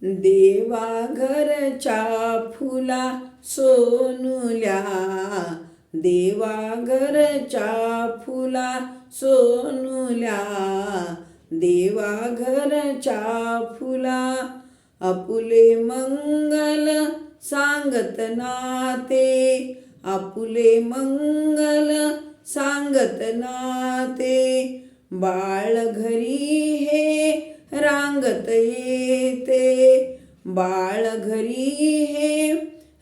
देवा घरच्या फुला सोनुल्या, देवा घरच्या फुला सोनुल्या, देवा घरच्या फुला. आपुले मंगल सांगत नाते, आपुले मंगल सांगत नाते. बाळ घरी हे रांगत येते, बाळ घरी हे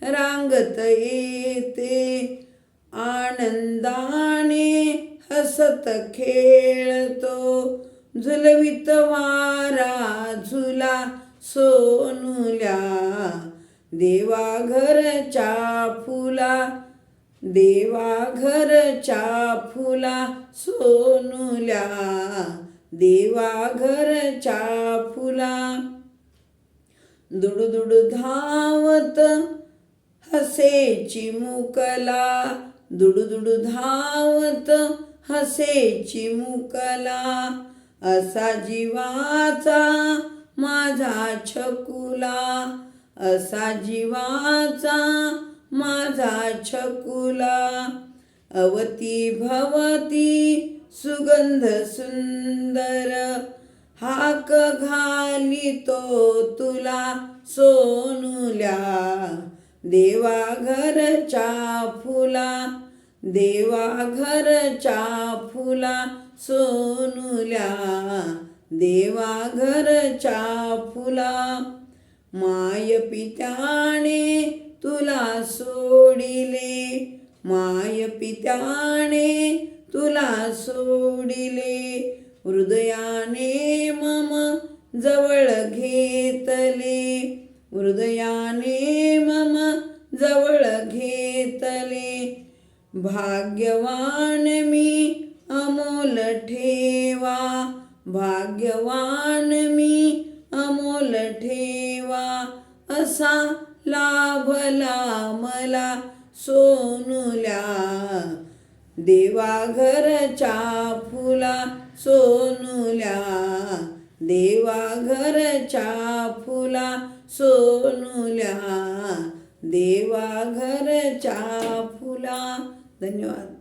रांगत येते. आनंदाने हसत खेळतो, झुलवित वारा झुला सोनुल्या. देवा घरच्या फुला, देवा घरच्या फुला सोनुल्या, देवा घरच्या फुला. दुडुदुड धावत हसे चिमुकला, दुडुदुड धावत हसे चिमुकला. असा जीवाचा माझा छकुला, असा जीवाचा माझा छकुला. अवती भवती सुगंध सुंदर, हाक घालितो तुला सोनुल्या. देवा घरच्या फुला, देवा घरच्या फुला सोनुल्या, देवा घरच्या फुला. माय पित्याने तुला सोडिले, माय पित्याने तुला सोडिले. हृदयाने मम जवळ घेतले, हृदयाने मम जवळ घेतले. भाग्यवान मी अमोल ठेवा, भाग्यवान मी अमोल ठेवा. असा लाभला मला सोनुल्या. देवा घरच्या फुला सोनुल्या, देवा घरच्या फुला सोनुल्या, देवा घरच्या फुला. धन्यवाद.